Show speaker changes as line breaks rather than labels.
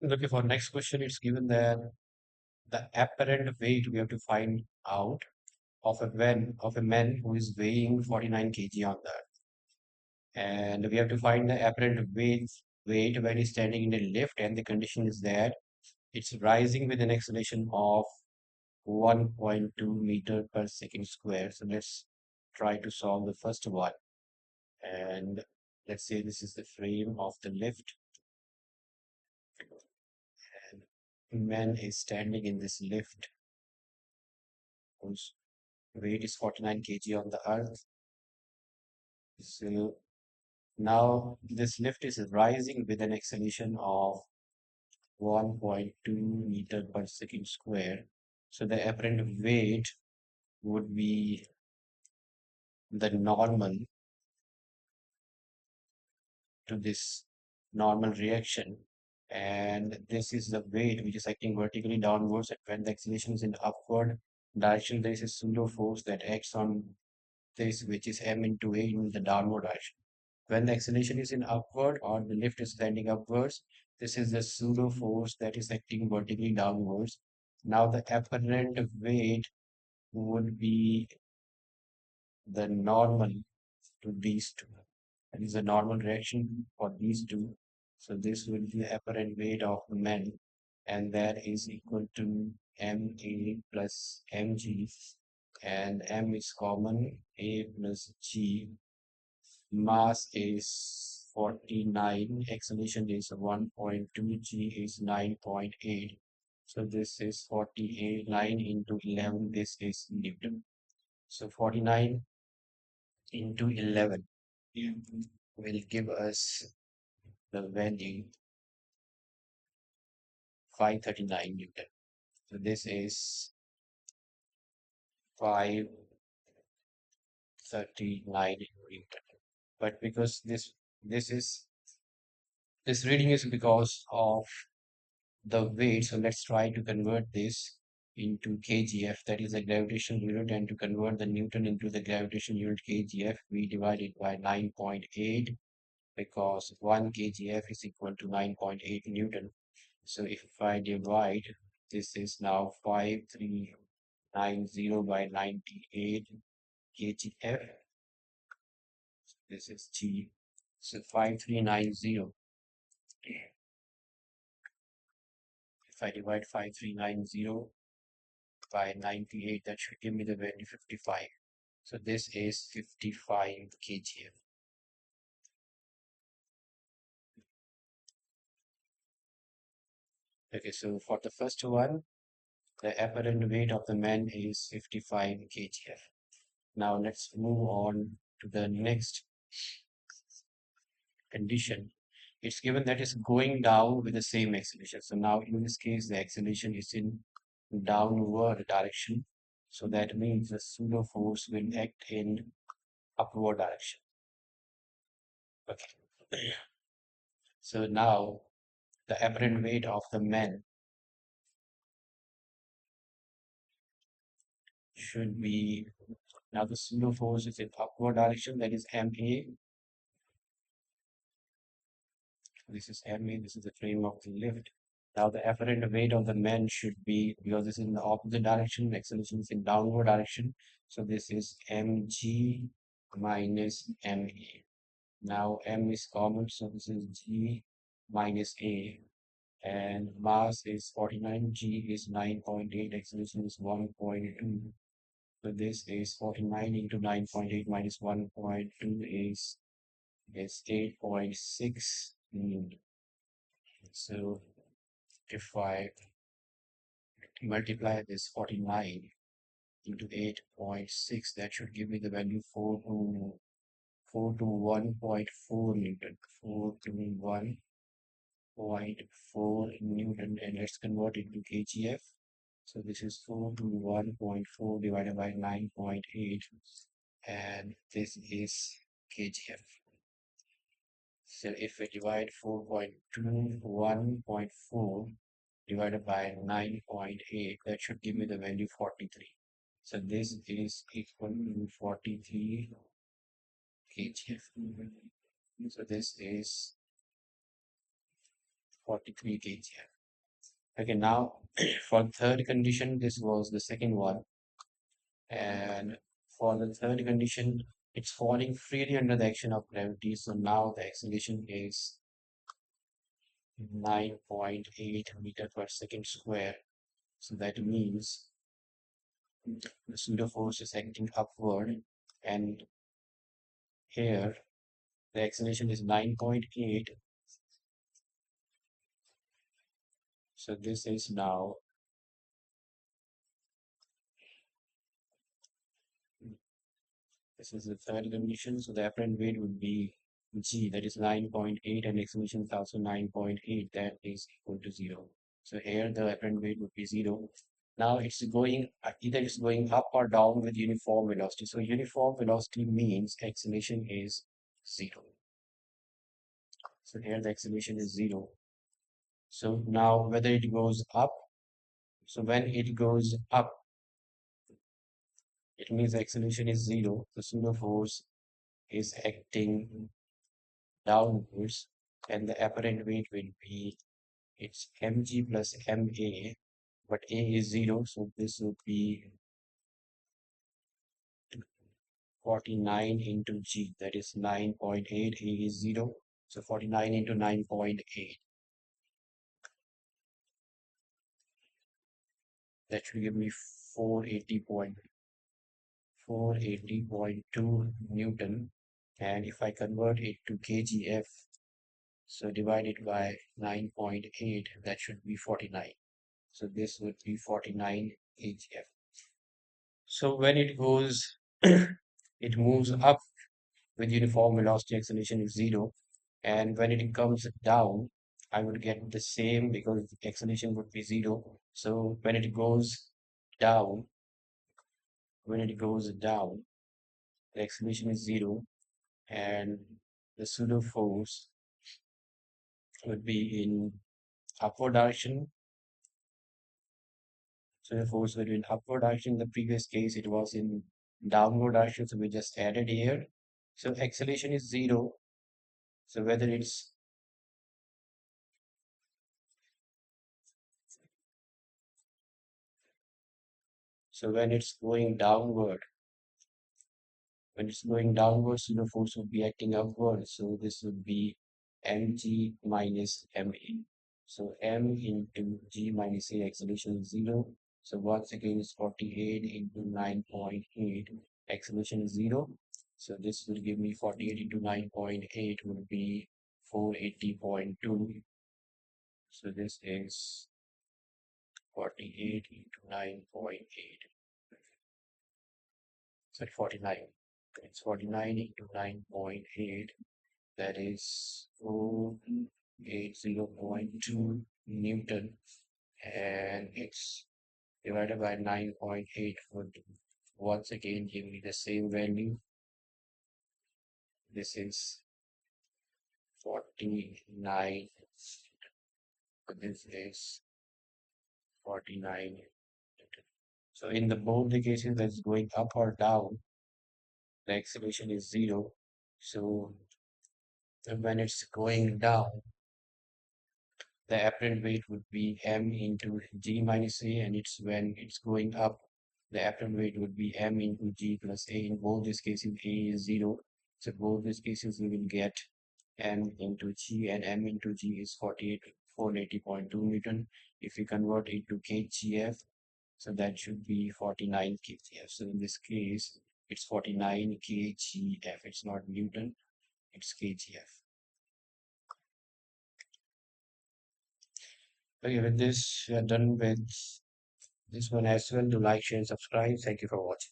Okay, for next question, it's given that the apparent weight we have to find out of a man who is weighing 49 kg on that, and we have to find the apparent weight when he's standing in a lift, and the condition is that it's rising with an acceleration of 1.2 meter per second square. So let's try to solve the first one, and let's say this is the frame of the lift, and man is standing in this lift whose weight is 49 kg on the earth. So now this lift is rising with an acceleration of 1.2 meter per second square. So the apparent weight would be the normal to this normal reaction. And this is the weight which is acting vertically downwards. And when the acceleration is in upward direction, there is a pseudo force that acts on this, which is m into a in the downward direction. When the acceleration is in upward or the lift is standing upwards, this is the pseudo force that is acting vertically downwards. Now the apparent weight would be the normal to these two. That is the normal reaction for these two. So this will be the apparent weight of men, and that is equal to ma plus mg, and m is common, a plus g. Mass is 49, acceleration is 1.2, g is 9.8. So this is 48, 9 into 11, this is Newton. So 49 into 11 will give us the value 539 Newton. So this is 539 Newton. But because this is this reading is because of the weight, so let's try to convert this into kgf, that is a gravitational unit, and to convert the Newton into the gravitational unit kgf, we divide it by 9.8 because 1 kgf is equal to 9.8 Newton. So if I divide, this is now 5390 by 98 kgf. This is G. So 5390. If I divide 5390 by 98, that should give me the value 55. So this is 55 kgf. Okay, so for the first one, the apparent weight of the man is 55 kgf. Now let's move on to the next condition. It's given that it's going down with the same acceleration. So now in this case, the acceleration is in downward direction. So that means the pseudo force will act in upward direction. Okay. So now the apparent weight of the man should be, now the pseudo force is in upward direction, that is MA. This is MA, this is the frame of the lift. Now the apparent weight of the man should be, because this is in the opposite direction, acceleration is in downward direction. So this is mg minus ma. Now m is common, so this is g minus a. And mass is 49, g is 9.8, acceleration is 1.2. So this is 49 into 9.8 minus 1.2 is 8.6. So if I multiply this 49 into 8.6, that should give me the value 4 to 1.4 Newton. 4 to 1.4 Newton, and let's convert it to kgf. So this is 4 to 1.4 divided by 9.8, and this is kgf. So if we divide 4.21.4 divided by 9.8, that should give me the value 43. So this is equal to 43 kgf. So this is 43 kgf. Okay, now for third condition, this was the second one. And for the third condition, it's falling freely under the action of gravity. So now the acceleration is 9.8 meter per second square. So that means the pseudo force is acting upward, and here the acceleration is 9.8. So this is now, this is the third condition. So the apparent weight would be g, that is 9.8, and acceleration is also 9.8, that is equal to 0. So here the apparent weight would be 0. Now it's going, either it's going up or down with uniform velocity. So uniform velocity means acceleration is 0. So here the acceleration is 0. So now whether it goes up, so when it goes up, it means the acceleration is 0. The pseudo force is acting downwards, and the apparent weight will be, it's mg plus ma, but a is 0, so this would be 49 into g, that is 9.8. A is 0, so 49 into 9.8, that should give me 480.2 Newton. And if I convert it to kgf, so divided by 9.8, that should be 49. So this would be 49 kgf. So when it goes, it moves up with uniform velocity, acceleration is 0. And when it comes down, I would get the same because the acceleration would be 0. So when it goes down, when it goes down, the acceleration is 0, and the pseudo force would be in upward direction. So the force would be in upward direction. In the previous case, it was in downward direction, so we just added here. So acceleration is 0. So whether it's, so when it's going downward, when it's going downwards, so the force would be acting upward. So this would be mg minus ma. So m into g minus a, acceleration is 0. So once again is 48 into 9.8, acceleration is 0. So this will give me 48 into 9.8 would be 480.2. So this is 48 into 9.8. Sorry, 49. It's 49 into 9.8. That is 480.2 Newton. And it's divided by 9.8 would once again give me the same value. This is 49. This is 49. So in the both the cases that's going up or down, the acceleration is 0. So when it's going down, the apparent weight would be m into g minus a, and it's when it's going up, the apparent weight would be m into g plus a. In both these cases, a is 0. So both these cases we will get m into g, and m into g is 480.2 Newton. If we convert it to kgf, so that should be 49 kgf. So in this case, it's 49 kgf. It's not Newton, it's kgf. Okay, with this, we are done with this one as well. Do like, share, subscribe. Thank you for watching.